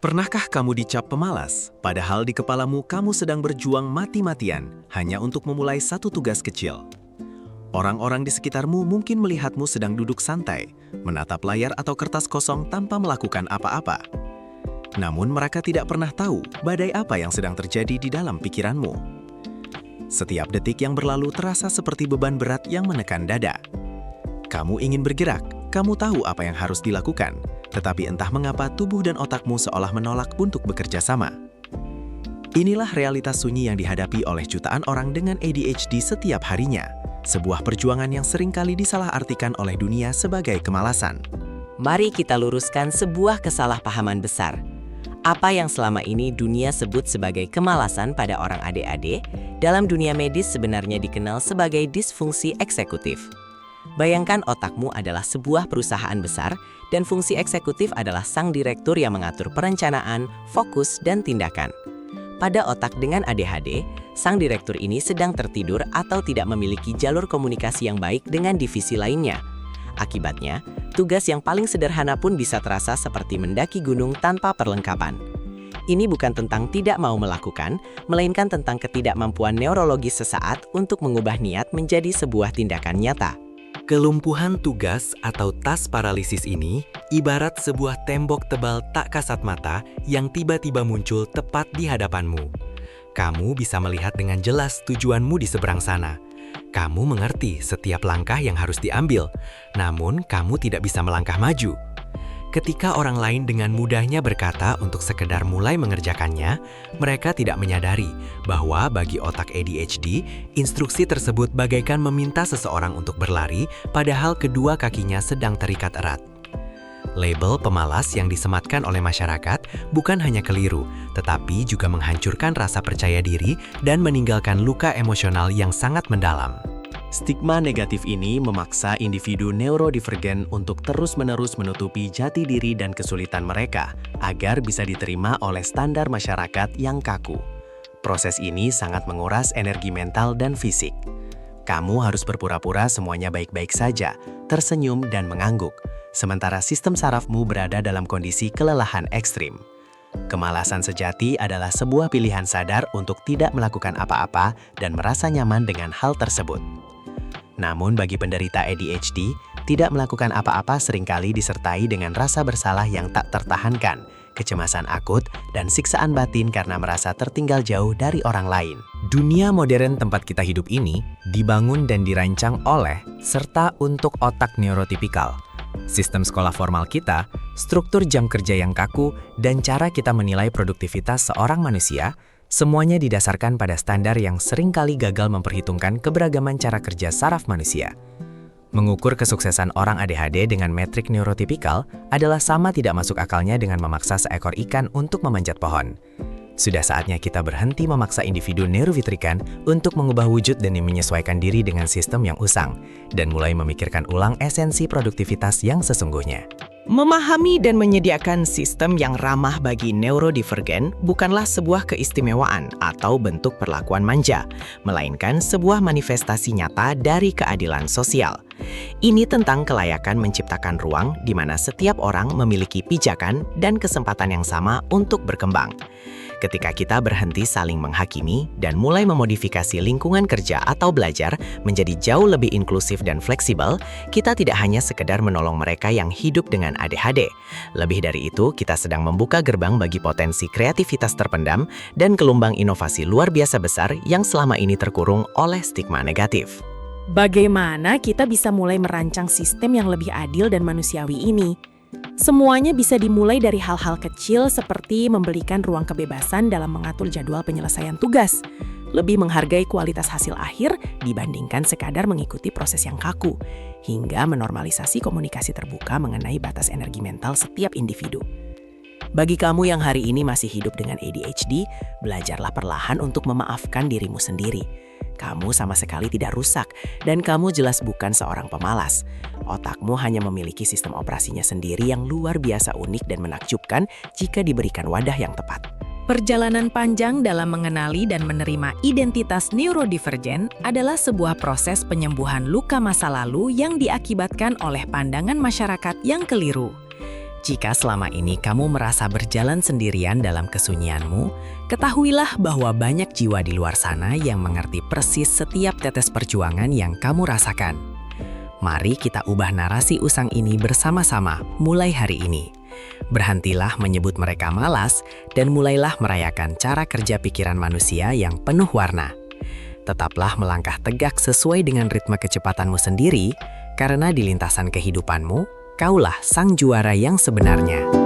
Pernahkah kamu dicap pemalas, padahal di kepalamu kamu sedang berjuang mati-matian hanya untuk memulai satu tugas kecil? Orang-orang di sekitarmu mungkin melihatmu sedang duduk santai, menatap layar atau kertas kosong tanpa melakukan apa-apa. Namun mereka tidak pernah tahu badai apa yang sedang terjadi di dalam pikiranmu. Setiap detik yang berlalu terasa seperti beban berat yang menekan dada. Kamu ingin bergerak, kamu tahu apa yang harus dilakukan, tetapi entah mengapa tubuh dan otakmu seolah menolak untuk bekerja sama. Inilah realitas sunyi yang dihadapi oleh jutaan orang dengan ADHD setiap harinya, sebuah perjuangan yang seringkali disalahartikan oleh dunia sebagai kemalasan. Mari kita luruskan sebuah kesalahpahaman besar. Apa yang selama ini dunia sebut sebagai kemalasan pada orang ADHD, dalam dunia medis sebenarnya dikenal sebagai disfungsi eksekutif. Bayangkan otakmu adalah sebuah perusahaan besar, dan fungsi eksekutif adalah sang direktur yang mengatur perencanaan, fokus, dan tindakan. Pada otak dengan ADHD, sang direktur ini sedang tertidur atau tidak memiliki jalur komunikasi yang baik dengan divisi lainnya. Akibatnya, tugas yang paling sederhana pun bisa terasa seperti mendaki gunung tanpa perlengkapan. Ini bukan tentang tidak mau melakukan, melainkan tentang ketidakmampuan neurologis sesaat untuk mengubah niat menjadi sebuah tindakan nyata. Kelumpuhan tugas atau task paralisis ini ibarat sebuah tembok tebal tak kasat mata yang tiba-tiba muncul tepat di hadapanmu. Kamu bisa melihat dengan jelas tujuanmu di seberang sana. Kamu mengerti setiap langkah yang harus diambil, namun kamu tidak bisa melangkah maju. Ketika orang lain dengan mudahnya berkata untuk sekedar mulai mengerjakannya, mereka tidak menyadari bahwa bagi otak ADHD, instruksi tersebut bagaikan meminta seseorang untuk berlari, padahal kedua kakinya sedang terikat erat. Label pemalas yang disematkan oleh masyarakat bukan hanya keliru, tetapi juga menghancurkan rasa percaya diri dan meninggalkan luka emosional yang sangat mendalam. Stigma negatif ini memaksa individu neurodivergen untuk terus-menerus menutupi jati diri dan kesulitan mereka agar bisa diterima oleh standar masyarakat yang kaku. Proses ini sangat menguras energi mental dan fisik. Kamu harus berpura-pura semuanya baik-baik saja, tersenyum dan mengangguk, sementara sistem sarafmu berada dalam kondisi kelelahan ekstrim. Kemalasan sejati adalah sebuah pilihan sadar untuk tidak melakukan apa-apa dan merasa nyaman dengan hal tersebut. Namun bagi penderita ADHD, tidak melakukan apa-apa seringkali disertai dengan rasa bersalah yang tak tertahankan, kecemasan akut, dan siksaan batin karena merasa tertinggal jauh dari orang lain. Dunia modern tempat kita hidup ini dibangun dan dirancang oleh serta untuk otak neurotipikal. Sistem sekolah formal kita, struktur jam kerja yang kaku, dan cara kita menilai produktivitas seorang manusia, semuanya didasarkan pada standar yang seringkali gagal memperhitungkan keberagaman cara kerja saraf manusia. Mengukur kesuksesan orang ADHD dengan metrik neurotipikal adalah sama tidak masuk akalnya dengan memaksa seekor ikan untuk memanjat pohon. Sudah saatnya kita berhenti memaksa individu neurovitrikan untuk mengubah wujud dan menyesuaikan diri dengan sistem yang usang, dan mulai memikirkan ulang esensi produktivitas yang sesungguhnya. Memahami dan menyediakan sistem yang ramah bagi neurodivergen bukanlah sebuah keistimewaan atau bentuk perlakuan manja, melainkan sebuah manifestasi nyata dari keadilan sosial. Ini tentang kelayakan menciptakan ruang di mana setiap orang memiliki pijakan dan kesempatan yang sama untuk berkembang. Ketika kita berhenti saling menghakimi dan mulai memodifikasi lingkungan kerja atau belajar menjadi jauh lebih inklusif dan fleksibel, kita tidak hanya sekedar menolong mereka yang hidup dengan ADHD. Lebih dari itu, kita sedang membuka gerbang bagi potensi kreativitas terpendam dan gelombang inovasi luar biasa besar yang selama ini terkurung oleh stigma negatif. Bagaimana kita bisa mulai merancang sistem yang lebih adil dan manusiawi ini? Semuanya bisa dimulai dari hal-hal kecil seperti memberikan ruang kebebasan dalam mengatur jadwal penyelesaian tugas, lebih menghargai kualitas hasil akhir dibandingkan sekadar mengikuti proses yang kaku, hingga menormalisasi komunikasi terbuka mengenai batas energi mental setiap individu. Bagi kamu yang hari ini masih hidup dengan ADHD, belajarlah perlahan untuk memaafkan dirimu sendiri. Kamu sama sekali tidak rusak, dan kamu jelas bukan seorang pemalas. Otakmu hanya memiliki sistem operasinya sendiri yang luar biasa unik dan menakjubkan jika diberikan wadah yang tepat. Perjalanan panjang dalam mengenali dan menerima identitas neurodivergen adalah sebuah proses penyembuhan luka masa lalu yang diakibatkan oleh pandangan masyarakat yang keliru. Jika selama ini kamu merasa berjalan sendirian dalam kesunyianmu, ketahuilah bahwa banyak jiwa di luar sana yang mengerti persis setiap tetes perjuangan yang kamu rasakan. Mari kita ubah narasi usang ini bersama-sama mulai hari ini. Berhentilah menyebut mereka malas dan mulailah merayakan cara kerja pikiran manusia yang penuh warna. Tetaplah melangkah tegak sesuai dengan ritme kecepatanmu sendiri, karena di lintasan kehidupanmu, kaulah sang juara yang sebenarnya.